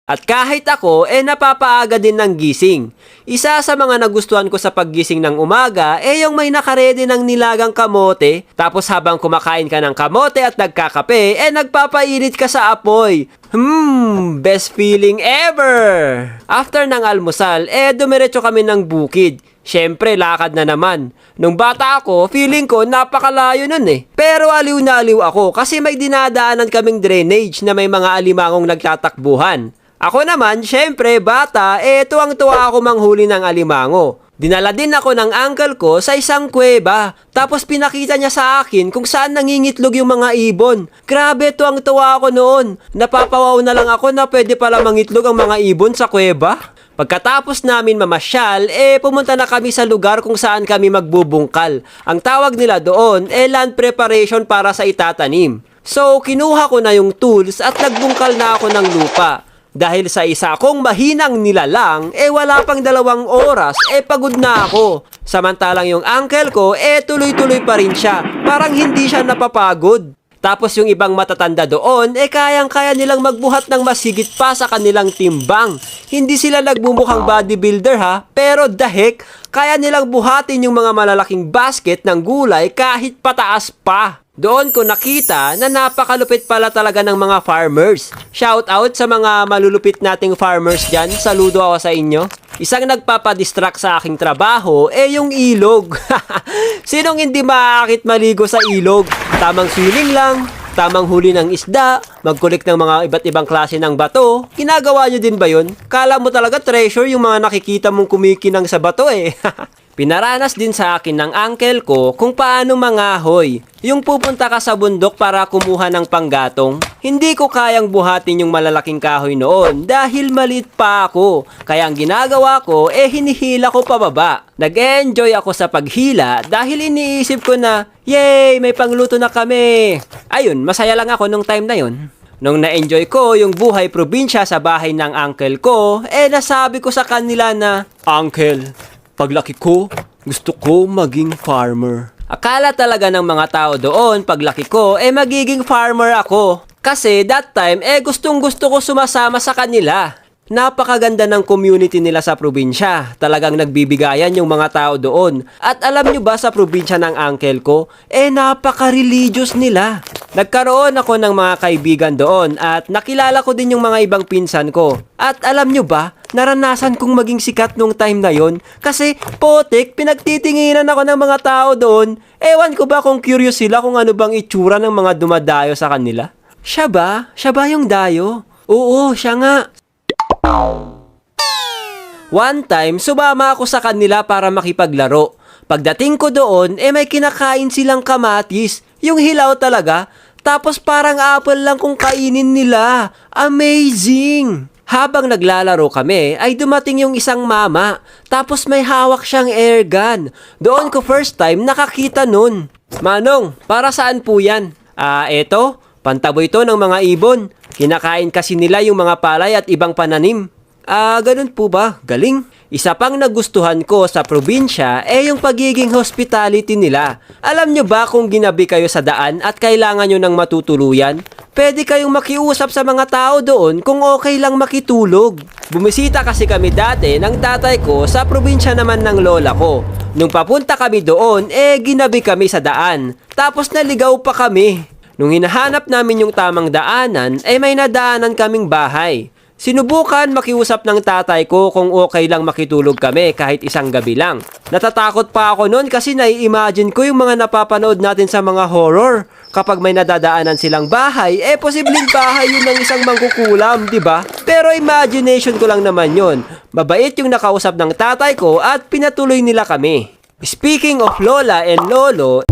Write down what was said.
At kahit ako, napapaaga din ng gising. Isa sa mga nagustuhan ko sa paggising ng umaga, yung may nakaredy ng nilagang kamote, tapos habang kumakain ka ng kamote at nagkakape, nagpapainit ka sa apoy. Best feeling ever! After ng almusal, dumiretso kami ng bukid. Syempre, lakad na naman. Nung bata ako, feeling ko napakalayo nun Pero aliw na aliw ako kasi may dinadaanan kaming drainage na may mga alimangong nagtatakbuhan. Ako naman, syempre, bata, tuwang-tuwa ako manghuli ng alimango. Dinala din ako ng uncle ko sa isang kuweba. Tapos pinakita niya sa akin kung saan nangingitlog yung mga ibon. Grabe, tuwang-tuwa ako noon. Napapawaw na lang ako na pwede pala mangitlog ang mga ibon sa kuweba. Pagkatapos namin mamasyal, pumunta na kami sa lugar kung saan kami magbubungkal. Ang tawag nila doon, land preparation para sa itatanim. So, kinuha ko na yung tools at nagbungkal na ako ng lupa. Dahil sa isa kong mahinang nilalang, wala pang 2 oras, pagod na ako. Samantalang yung uncle ko, tuloy-tuloy pa rin siya. Parang hindi siya napapagod. Tapos yung ibang matatanda doon, kayang-kaya nilang magbuhat ng mas higit pa sa kanilang timbang. Hindi sila nagmumukhang bodybuilder pero the heck, kaya nilang buhatin yung mga malalaking basket ng gulay kahit pataas pa. Doon ko nakita na napakalupit pala talaga ng mga farmers. Shout out sa mga malulupit nating farmers dyan. Saludo ako sa inyo. Isang nagpapadistract sa aking trabaho, yung ilog. Sinong hindi maaakit maligo sa ilog? Tamang swimming lang, tamang huli ng isda, magkulik ng mga iba't ibang klase ng bato. Ginagawa nyo din ba yun? Kala mo talaga treasure yung mga nakikita mong kumikinang sa bato Pinaranas din sa akin ng uncle ko kung paano mangahoy. Yung pupunta ka sa bundok para kumuha ng panggatong. Hindi ko kayang buhatin yung malalaking kahoy noon dahil maliit pa ako. Kaya ang ginagawa ko, hinihila ko pababa. Nag-enjoy ako sa paghila dahil iniisip ko na, yay, may pangluto na kami. Ayun, masaya lang ako nung time na yun. Nung na-enjoy ko yung buhay probinsya sa bahay ng uncle ko, nasabi ko sa kanila na, Uncle, paglaki ko, gusto ko maging farmer. Akala talaga ng mga tao doon, paglaki ko, magiging farmer ako. Kasi that time, gustong-gusto ko sumasama sa kanila. Napakaganda ng community nila sa probinsya. Talagang nagbibigayan yung mga tao doon. At alam nyo ba sa probinsya ng uncle ko, napaka-religious nila. Nagkaroon ako ng mga kaibigan doon at nakilala ko din yung mga ibang pinsan ko. At alam nyo ba, naranasan kong maging sikat nung time na yon kasi potek, pinagtitinginan ako ng mga tao doon. Ewan ko ba kung curious sila kung ano bang itsura ng mga dumadayo sa kanila. Siya ba? Siya ba yung dayo? Oo, siya nga. One time, sumama ako sa kanila para makipaglaro. Pagdating ko doon, may kinakain silang kamatis. Yung hilaw talaga. Tapos parang apple lang kung kainin nila. Amazing! Habang naglalaro kami, ay dumating yung isang mama. Tapos may hawak siyang airgun. Doon ko first time nakakita nun. Manong, para saan po yan? Eto, pantaboy to ng mga ibon. Kinakain kasi nila yung mga palay at ibang pananim. Ganun po ba? Galing. Isa pang nagustuhan ko sa probinsya yung pagiging hospitality nila. Alam nyo ba kung ginabi kayo sa daan at kailangan nyo ng matutuluyan? Pwede kayong makiusap sa mga tao doon kung okay lang makitulog. Bumisita kasi kami dati ng tatay ko sa probinsya naman ng lola ko. Nung papunta kami doon, ginabi kami sa daan. Tapos naligaw pa kami. Nung hinahanap namin yung tamang daanan, may nadaanan kaming bahay. Sinubukan makiusap ng tatay ko kung okay lang makitulog kami kahit isang gabi lang. Natatakot pa ako noon kasi nai-imagine ko yung mga napapanood natin sa mga horror. Kapag may nadadaanan silang bahay, posibleng bahay yun ng isang mangkukulam, di ba? Pero imagination ko lang naman yun. Mabait yung nakausap ng tatay ko at pinatuloy nila kami. Speaking of lola and lolo,